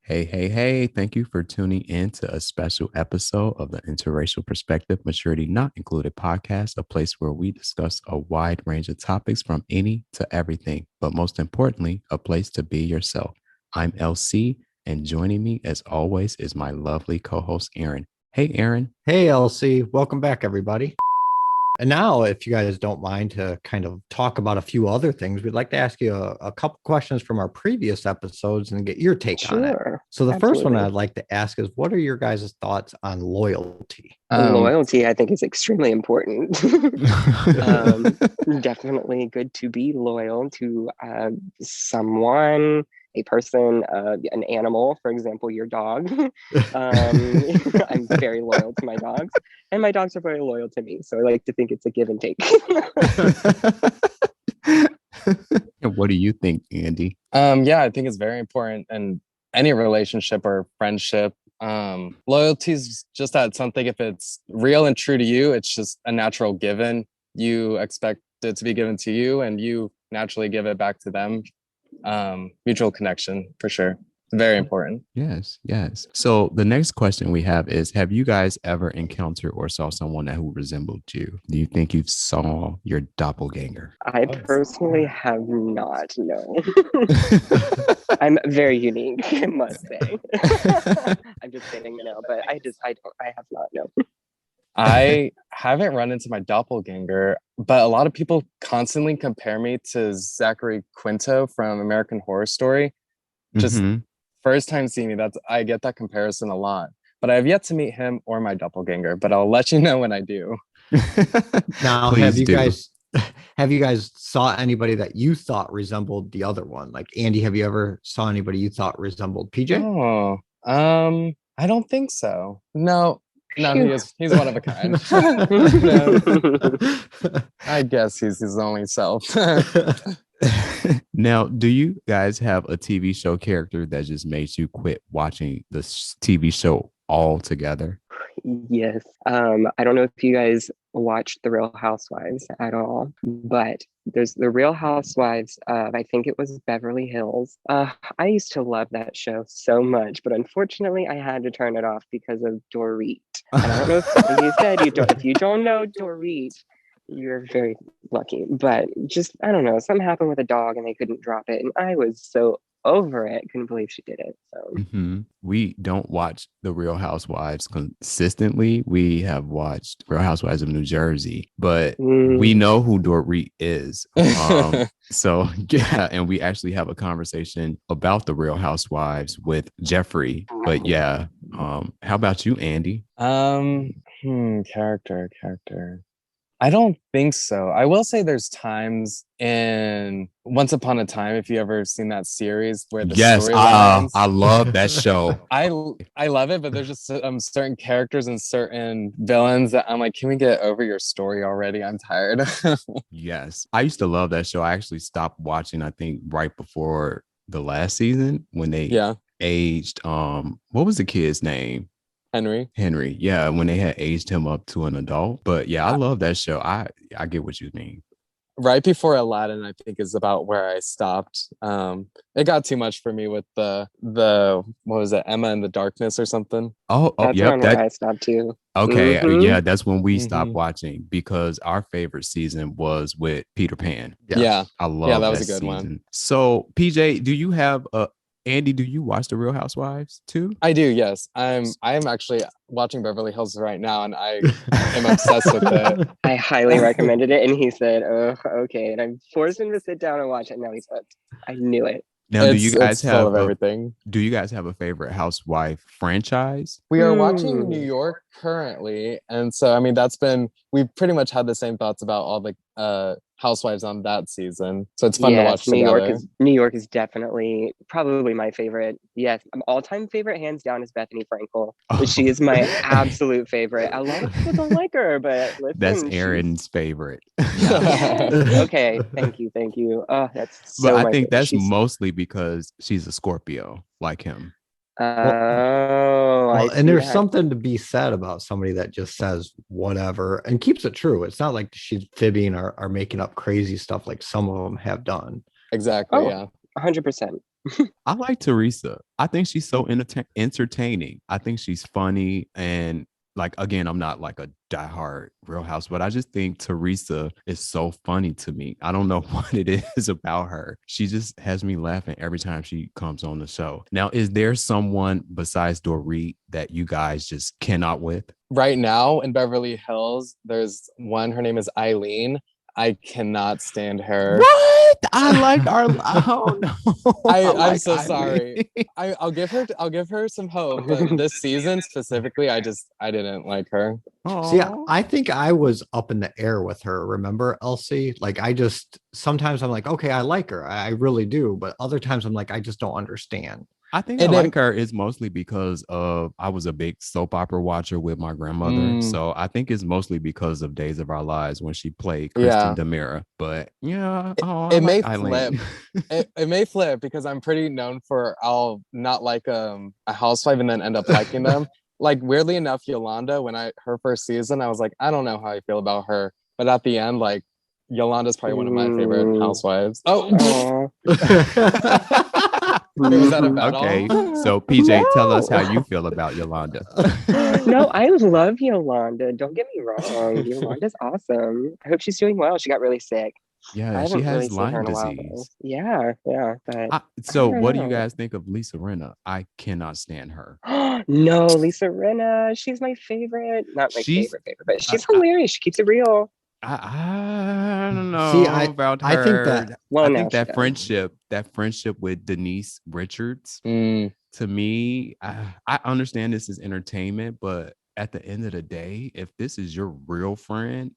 Hey, hey, hey, thank you for tuning in to a special episode of the Interracial Perspective Maturity Not Included podcast, a place where we discuss a wide range of topics from any to everything, but most importantly, a place to be yourself. I'm LC, and joining me as always is my lovely co host, Aaron. Hey, Aaron. Hey, LC. Welcome back, everybody. And now, if you guys don't mind to kind of talk about a few other things, we'd like to ask you a couple questions from our previous episodes and get your take on it. Sure, So, the first one absolutely. I'd like to ask is what are your guys' thoughts on loyalty? Loyalty, I think, is extremely important. um, Definitely good to be loyal to someone, a person, an animal, for example, your dog. I'm very loyal to my dogs, and my dogs are very loyal to me. So I like to think it's a give and take. What do you think, Andy? Yeah, I think it's very important in any relationship or friendship. Loyalty is just that something, if it's real and true to you, it's just a natural given. You expect it to be given to you and you naturally give it back to them. Mutual connection for sure. Very important. Yes, yes. So the next question we have is, have you guys ever encountered or saw someone who resembled you? Do you think you saw your doppelganger? I personally have not, no. I'm very unique, I must say. I'm just kidding, no, but I have not, no. I haven't run into my doppelganger, but a lot of people constantly compare me to Zachary Quinto from American Horror Story. Just Mhm. first time seeing me, I get that comparison a lot. But I have yet to meet him or my doppelganger, but I'll let you know when I do. Now, Please do. have you guys saw anybody that you thought resembled the other one? Like Andy, have you ever saw anybody you thought resembled PJ? Oh, I don't think so. No, no, Phew. he's one of a kind. No, I guess he's his only self. Now, do you guys have a TV show character that just makes you quit watching this TV show altogether? Yes. I don't know if you guys watched The Real Housewives at all, but there's The Real Housewives of, I think it was Beverly Hills. I used to love that show so much, but unfortunately, I had to turn it off because of Dorit. And I don't know if you said you don't. If you don't know Dorit, you're very lucky. But just I don't know. Something happened with a dog, and they couldn't drop it, and I was so over it. Couldn't believe she did it. So. We don't watch The Real Housewives consistently. We have watched Real Housewives of New Jersey, but we Mm. know who Dorit is. So yeah, and we actually have a conversation about the Real Housewives with Jeffrey. But yeah, how about you, Andy? Character. I don't think so. I will say there's times in Once Upon a Time, if you ever seen that series where the Yes, storylines. I love that show. I love it, but there's just certain characters and certain villains that I'm like, can we get over your story already? I'm tired. Yes, I used to love that show. I actually stopped watching, I think, right before the last season when they Yeah, aged. What was the kid's name? Henry. Henry. Yeah, when they had aged him up to an adult. But yeah, I love that show. I get what you mean. Right before Aladdin, I think is about where I stopped. It got too much for me with the what was it, Emma in the Darkness or something. Oh, That's yep. around where That I stopped too. okay. Hmm. Yeah, that's when we stopped Hmm. watching because our favorite season was with Peter Pan. Yeah, Yes. I yeah, love that was that a good one. season. So, PJ, do you have Andy, do you watch The Real Housewives too? I do, yes. I am actually watching Beverly Hills right now, and I am obsessed with it. I highly recommended it, and he said, "Oh, okay." And I forced him to sit down and watch it. Now he's hooked. I knew it. Now, It's full of everything. do you guys have a favorite housewife franchise? We are watching New Hmm. York currently, and so I mean we've pretty much had the same thoughts about all the housewives on that season. So it's fun to Yes, watch together. New York is definitely probably my favorite. Yes, all-time favorite, hands down, is Bethany Frankel. But she is my absolute favorite. A lot of people don't like her, but That's listen, she's Aaron's favorite. yes. Okay, thank you, thank you. Oh, that's But so I my think favorite. that's She's mostly because she's a Scorpio, like him. Well, oh, I well, and see there's that. something to be said about somebody that just says whatever and keeps it true. It's not like she's fibbing or making up crazy stuff like some of them have done. Exactly, Oh, yeah. 100%. I like Teresa. I think she's so entertaining. I think she's funny. And like, again, I'm not like a diehard Real House, but I just think Teresa is so funny to me. I don't know what it is about her. She just has me laughing every time she comes on the show. Now, is there someone besides Dorit that you guys just cannot with? Right now in Beverly Hills, there's one. Her name is Eileen. I cannot stand her. What? I like our. Oh no! I'm so sorry. I'll give her some hope, but this season specifically, I didn't like her. See, Aw. I think I was up in the air with her. Remember, Elsie? Like, sometimes I'm like, okay, I like her. I really do. But other times I'm like, I just don't understand. I think And I then, like her is mostly because of I was a big soap opera watcher with my grandmother. So I think it's mostly because of Days of Our Lives when she played Kristen yeah, Demira. But yeah, I it may like flip. Eileen. It may flip because I'm pretty known for I'll not like a housewife and then end up liking them. Like weirdly enough, Yolanda, when her first season, I was like, I don't know how I feel about her, but at the end, like Yolanda's probably one of my favorite housewives. Oh, was that a battle? Okay, so PJ, tell us how you feel about Yolanda. No, I love Yolanda. Don't get me wrong. Yolanda's awesome. I hope she's doing well. She got really sick. I Yeah, she haven't really has seen her Lyme in a while though. disease. Yeah, yeah. But So, I don't what do you know. guys think of Lisa Rinna? I cannot stand her. No, Lisa Rinna. She's my favorite. Not my She's, favorite, but I, she's hilarious. She keeps it real. I don't See, know about I think her. that Well, I now think she does. that friendship with Denise Richards, Mm, to me, I understand this is entertainment, but at the end of the day, if this is your real friend,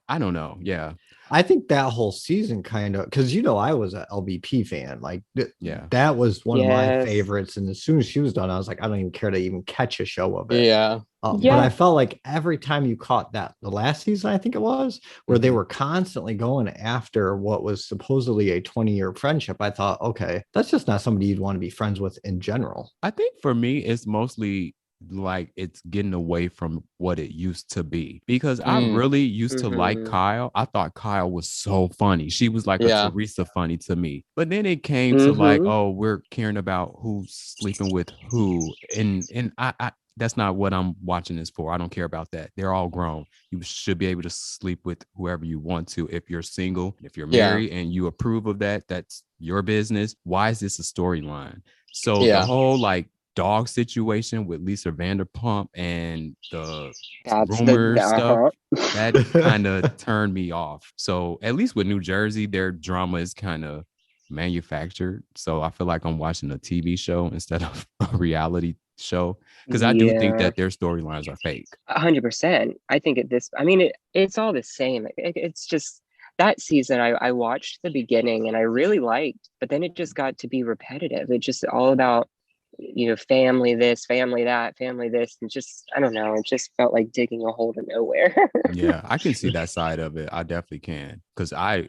I don't know. Yeah, I think that whole season kind of because I was a LVP fan. Like yeah. that was one of my Yes. favorites. And as soon as she was done, I was like, I don't even care to even catch a show of it. yeah, But I Yeah. felt like every time you caught that, the last season, I think it was, where they Mhm. were constantly going after what was supposedly a 20-year friendship, I thought, okay, that's just not somebody you'd want to be friends with in general. I think for me, it's mostly like it's getting away from what it used to be because I mm, really used to like Mm-hmm. Kyle. I thought Kyle was so funny. She was like a yeah, Teresa funny to me. But then it came to like, Mm-hmm. oh, we're caring about who's sleeping with who. And I that's not what I'm watching this for. I don't care about that. They're all grown. You should be able to sleep with whoever you want to. If you're single, if you're yeah, married and you approve of that, that's your business. Why is this a storyline? So the yeah, whole like dog situation with Lisa Vanderpump and the That's rumor the stuff uh-huh. that kind of turned me off. So at least with New Jersey, their drama is kind of manufactured. So I feel like I'm watching a TV show instead of a reality show because I do think Yeah. that their storylines are fake. 100%. I think I mean, it's all the same. It's just that season I watched the beginning and I really liked, but then it just got to be repetitive. It just all about, family this, family that, family this, and just, I don't know, it just felt like digging a hole to nowhere. Yeah, I can see that side of it. I definitely can. Cause I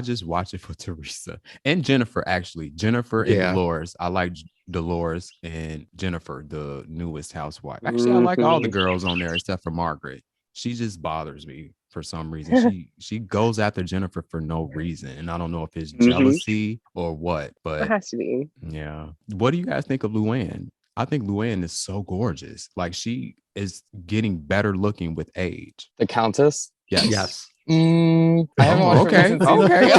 just watch it for Teresa and Jennifer, actually. Jennifer and Yeah. Dolores. I like Dolores and Jennifer, the newest housewife. Actually, I like all the Mhm. girls on there except for Margaret. She just bothers me for some reason. She goes after Jennifer for no reason. And I don't know if it's Mhm. jealousy or what, It but has to be. yeah. What do you guys think of Luann? I think Luann is so gorgeous. Like she is getting better looking with age. the Countess. Yes. Yes. I haven't Oh, watched the okay. recent season. Okay.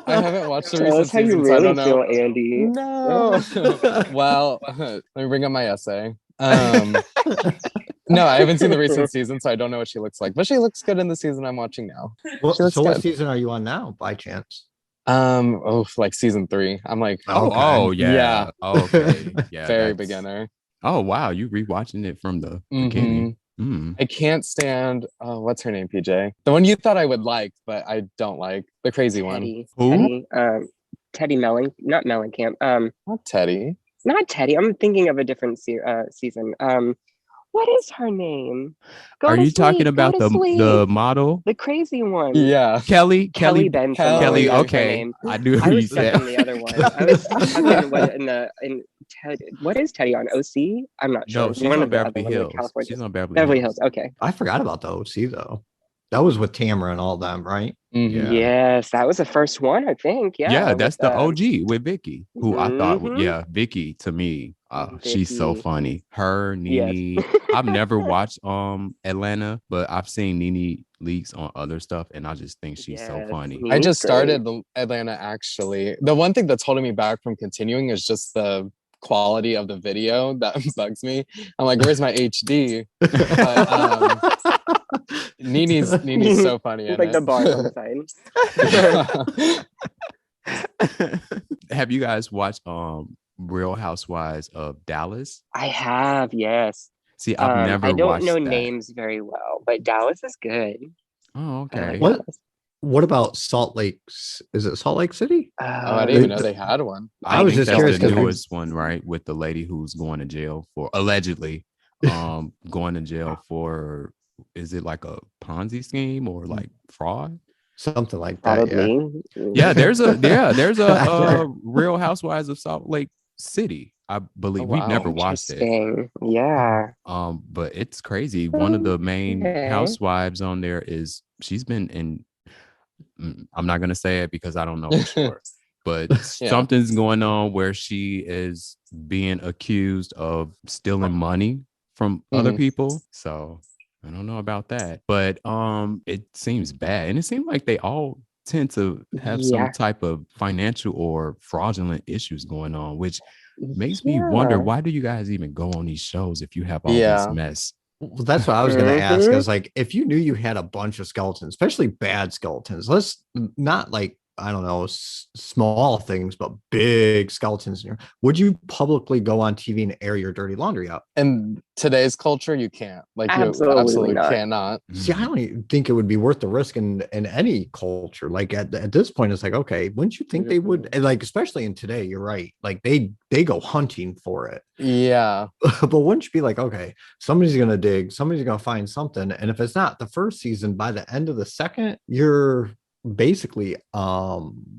I haven't watched the Tell us recent how you season, so I really don't know. feel, Andy. No. Well, let me bring up my essay. No, I haven't seen the recent season, so I don't know what she looks like. But she looks good in the season I'm watching now. She looks So what good. season are you on now, by chance? Like season 3. I'm like, Oh, yeah, yeah. Okay. Yeah, very that's beginner. oh wow. You rewatching it from the Hmm. beginning. Mm. I can't stand. Oh, what's her name? PJ, the one you thought I would like, but I don't like, the crazy one. Teddy. Who? Teddy not Mellencamp. Not Teddy. Not Teddy. I'm thinking of a different season. What is her name? Go Are to you talking sleep. Go about to the sleep. model? The crazy one. Yeah, Kelly Benson. That's Kelly. her Okay. name. I knew who I you was stuck said. on the other one. I was stuck in what is Teddy on OC? I'm not sure. No, she's One on of the other Beverly ones in Hills. California. She's on Beverly Beverly Hills. Hills. Okay. I forgot about the OC though. That was with Tamara and all them, right? Mhm. Yeah. Yes, that was the first one, I think. Yeah, Yeah, with that's the OG with Vicky, who I thought, mhm, yeah, Vicky to me, she's so Vicky. funny. Her, Yes. Nene. I've never watched Atlanta, but I've seen Nene leaks on other stuff, and I just think she's so Yes, funny. I Nene's just great. started the Atlanta actually. The one thing that's holding me back from continuing is just the quality of the video that bugs me. I'm like, where's my HD? But Nene's so funny in Like the bars on the it. side. Have you guys watched Real Housewives of Dallas? I have, yes. See, I've I never don't know watched that. names very well, but Dallas is good. Oh, I like okay. What Dallas. what about Salt Lake? Is it Salt Lake City? Oh, I didn't even know The- they had one. I I was think just that's curious the because newest one, right? With the lady who's going to jail for allegedly going to jail for, is it like a Ponzi scheme or like fraud? something like that. Yeah. Probably. Yeah, Mm. there's a Real Housewives of Salt Lake City. I Oh, believe we've never wow. watched it. Interesting. Yeah. But it's crazy. One of the main Okay. housewives on there is she's been in, I'm not gonna say it because I don't know for sure, but Yeah. something's going on where she is being accused of stealing money from other Mhm. people. So I don't know about that, but it seems bad, and it seems like they all tend to have some Yeah. type of financial or fraudulent issues going on, which makes me wonder, Yeah. why do you guys even go on these shows if you have all this Yeah. mess? Well, that's what I was going to ask. Mm-hmm. Is like, if you knew you had a bunch of skeletons, especially bad skeletons, let's not like, I don't know, small things, but big skeletons in your, would you publicly go on TV and air your dirty laundry out? In today's culture, you can't. Like, you Absolutely absolutely not. cannot. See, I Mhm. don't even think it would be worth the risk in any culture. Like at this point, it's like, okay, wouldn't you think they would? And like, especially in today, you're right. Like they go hunting for it. Yeah. But wouldn't you be like, okay, somebody's gonna dig, somebody's gonna find something, and if it's not the first season, by the end of the second, you're basically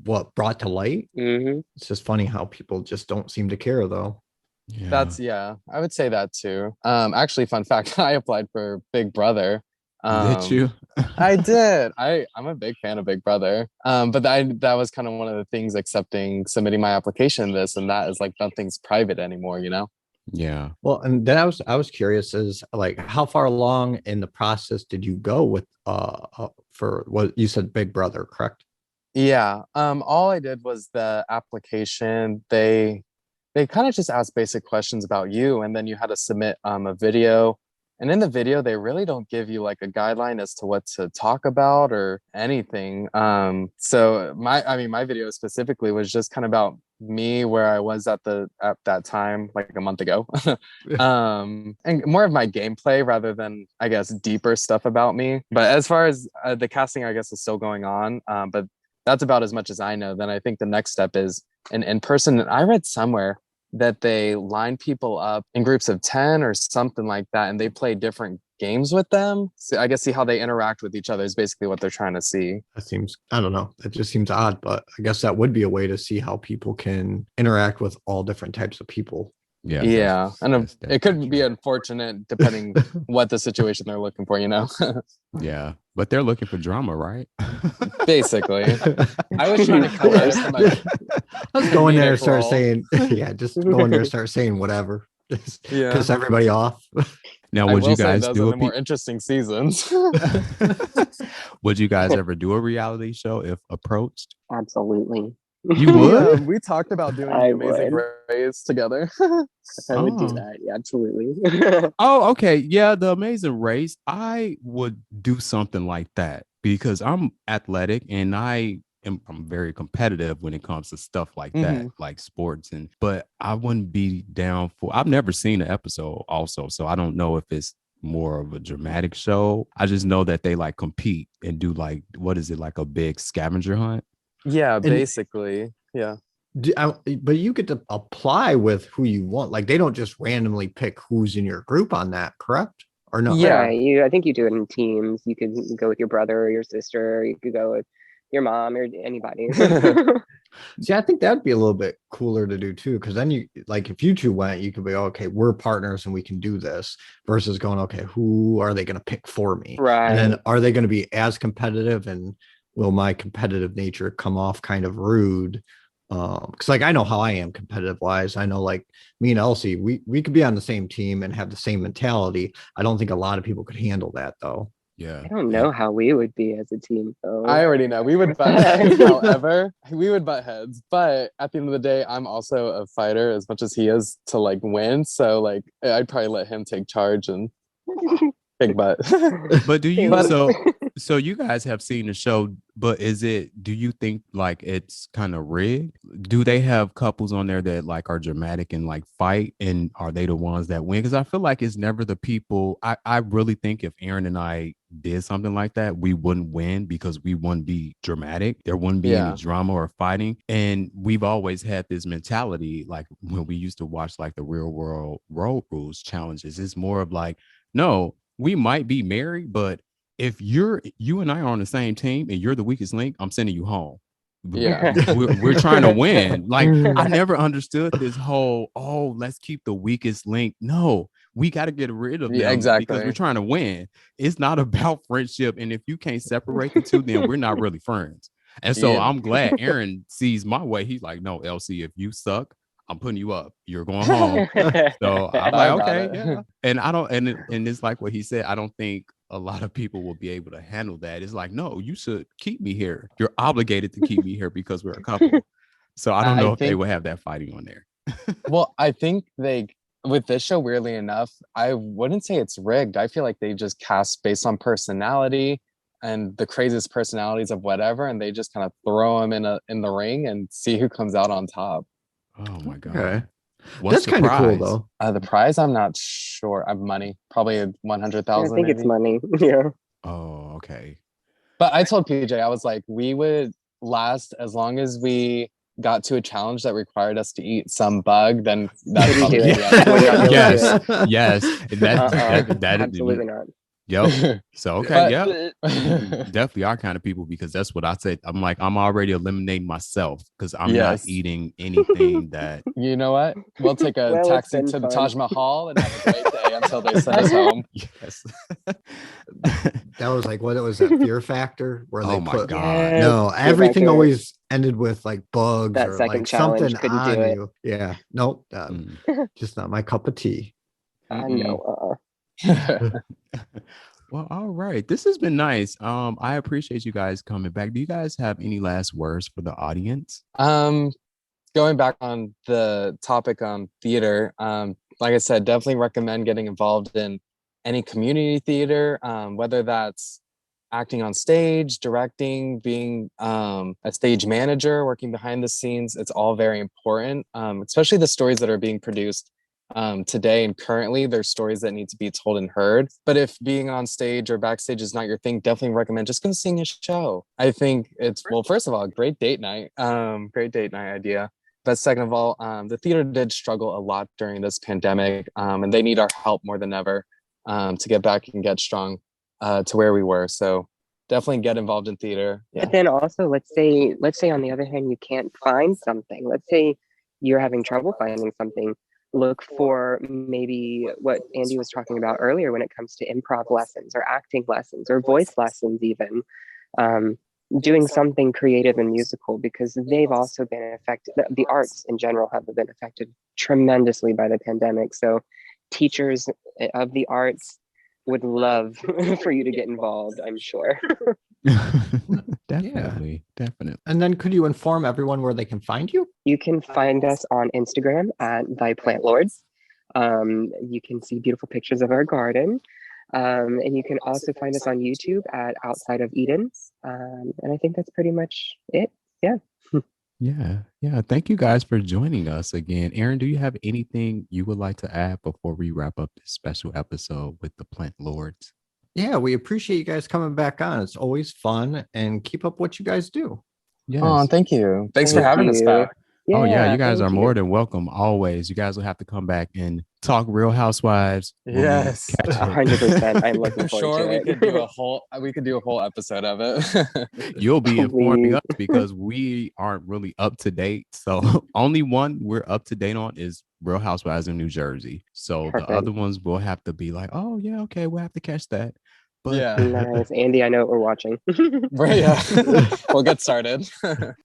what brought to light. Mm-hmm. It's just funny how people just don't seem to care though. Yeah. That's yeah, I would say that too. Actually, fun fact, I applied for Big Brother. Did you? I did. I'm a big fan of Big Brother. But that was kind of one of the things accepting submitting my application this and that is like nothing's private anymore, you know? Yeah. Well, and then I was curious is like how far along in the process did you go with for what you said Big Brother, correct? Yeah. All I did was the application. They kind of just asked basic questions about you, and then you had to submit a video. And in the video, they really don't give you like a guideline as to what to talk about or anything. So my video specifically was just kind of about me where I was at that time, like a month ago. And more of my gameplay rather than I guess deeper stuff about me. But as far as the casting, I guess is still going on. But that's about as much as I know. Then I think the next step is an in-person. And I read somewhere that they line people up in groups of 10 or something like that, and they play different games with them. So I guess see how they interact with each other is basically what they're trying to see. That seems, I don't know, that just seems odd, but I guess that would be a way to see how people can interact with all different types of people. Yeah. Yeah, and that's it could definitely be true. unfortunate depending what the situation they're looking for, you know. Yeah, but they're looking for drama, right? Basically. I was trying to cut it from a Let's go in there and comedic start role. saying, yeah, just go in there and start saying whatever. Just Yeah. piss everybody off. Now, I would will you say guys those are do the more interesting seasons. would you guys ever do a reality show if approached? Absolutely. You would? We talked about doing I the Amazing would. Race together. I would do Oh. that. Yeah, absolutely. Oh, okay. Yeah, the Amazing Race. I would do something like that because I'm athletic and I'm very competitive when it comes to stuff like that, Mhm. like sports. But I wouldn't be down for. I've never seen an episode, also, so I don't know if it's more of a dramatic show. I just know that they like compete and do like, what is it, like a big scavenger hunt? Yeah, And basically. Yeah. but you get to apply with who you want. Like they don't just randomly pick who's in your group on that, correct? Or no? Yeah. Right. I think you do it in teams. You could go with your brother or your sister. You could go with your mom or anybody. See, I think that'd be a little bit cooler to do too, because then you like if you two went, you could be okay, we're partners and we can do this versus going, okay, who are they going to pick for me? And then Right. are they going to be as competitive and will my competitive nature come off kind of rude? Because like I know how I am competitive wise. I know like me and Elsie, we could be on the same team and have the same mentality. I don't think a lot of people could handle that though. Yeah. I don't Yeah. know how we would be as a team I though. already know we would butt heads. However, we would butt heads. But at the end of the day, I'm also a fighter as much as he is to like win. So like I'd probably let him take charge and kick butt. But do you But so you guys have seen the show, but do you think like it's kind of rigged? Do they have couples on there that like are dramatic and like fight, and are they the ones that win? Because I feel like it's never the people. I really think if Aaron and I did something like that, we wouldn't win because we wouldn't be dramatic. There wouldn't be any yeah, drama or fighting. And we've always had this mentality, like when we used to watch like the real world road rules challenges, it's more of like, no, we might be married, but if you and I are on the same team and you're the weakest link, I'm sending you home. yeah, We're trying to win. Like I never understood this whole, oh, let's keep the weakest link. No, we got to get rid of yeah, them because we're exactly. trying to win. It's not about friendship. And if you can't separate the two, then we're not really friends. And so Yeah. I'm glad Aaron sees my way. He's like, no, LC, if you suck, I'm putting you up. You're going home. So I'm I like, got okay, it. yeah. And I don't, and it's like what he said. I don't think a lot of people will be able to handle that. It's like, no, you should keep me here. You're obligated to keep me here because we're a couple. So I don't I know if they think will have that fighting on there. well, I think they with this show, weirdly enough, I wouldn't say it's rigged. I feel like they just cast based on personality and the craziest personalities of whatever, and they just kind of throw them in the ring and see who comes out on top. Oh my Okay. God. What's That's the kind of cool prize? though. The prize, I'm not sure. Of money, probably I 100,000 think it's maybe. money. Yeah. Oh, okay. But I told PJ, I was like, we would last as long as we got to a challenge that required us to eat some bug, then that's Couldn't probably do gonna it. be our Would not be able to do Yes. it. Yes. That Absolutely not. yep. So okay, but yep. Definitely our kind of people because that's what I said. I'm like, I'm already eliminating myself because I'm not yes. eating anything that You know what? We'll take a Well, it's taxi been to the fun. Taj Mahal and have a great day until they send us home. yes. That was like what it was that Fear Factor where they Oh my put God. Yes. no, Fear everything Factor. always ended with like bugs That or second like challenge something couldn't do on it. you. Yeah, nope, Mm. just not my cup of tea. No. Well, all right. This has been nice. I appreciate you guys coming back. Do you guys have any last words for the audience? Going back on the topic on theater, like I said, definitely recommend getting involved in any community theater, whether that's acting on stage, directing, being a stage manager, working behind the scenes. It's all very important, especially the stories that are being produced today and currently. There's stories that need to be told and heard. But if being on stage or backstage is not your thing, definitely recommend just go sing a show. I think it's, well, first of all, great date night, great date night idea. But second of all, the theater did struggle a lot during this pandemic, and they need our help more than ever to get back and get strong to where we were. So definitely get involved in theater. Yeah. But then also, let's say on the other hand, you can't find something. Let's say you're having trouble finding something. Look for maybe what Andy was talking about earlier when it comes to improv lessons or acting lessons or voice lessons, even. Um, Doing something creative and musical because they've also been affected. The arts in general have been affected tremendously by the pandemic. So, teachers of the arts would love for you to get involved, I'm sure. Definitely. Definitely. And then could you inform everyone where they can find you? You can find us on Instagram at Thy Plant Lords. You can see beautiful pictures of our garden. And you can also find us on YouTube at Outside of Eden. And I think that's pretty much it. Yeah. Yeah. Yeah. Thank you guys for joining us again. Aaron, do you have anything you would like to add before we wrap up this special episode with the Plant Lords? Yeah, we appreciate you guys coming back on. It's always fun and keep up what you guys do. Yes. Oh, thank you. Thanks for Thank having us you. back. Oh yeah, Yeah, you guys thank are you. more than welcome always. You guys will have to come back and talk Real Housewives when we Yes. catch it. 100%. I'm looking For forward sure, to we it. could do a whole episode of it. You'll be informing Please. us because we aren't really up to date. So only one we're up to date on is Real Housewives in New Jersey. So the Perfect. other ones will have to be like, oh yeah, okay, we'll have to catch that. But Yeah. Nice. Andy, I know what we're watching. Right, yeah. We'll get started.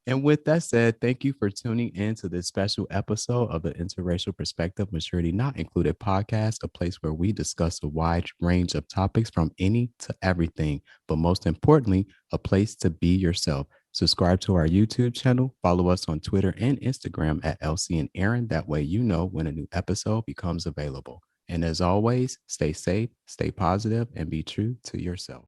and with that said, thank you for tuning in to this special episode of the Interracial Perspective Maturity Not Included podcast, a place where we discuss a wide range of topics from any to everything, but most importantly, a place to be yourself. Subscribe to our YouTube channel, follow us on Twitter and Instagram at LC and Aaron. That way you know when a new episode becomes available. And as always, stay safe, stay positive, and be true to yourself.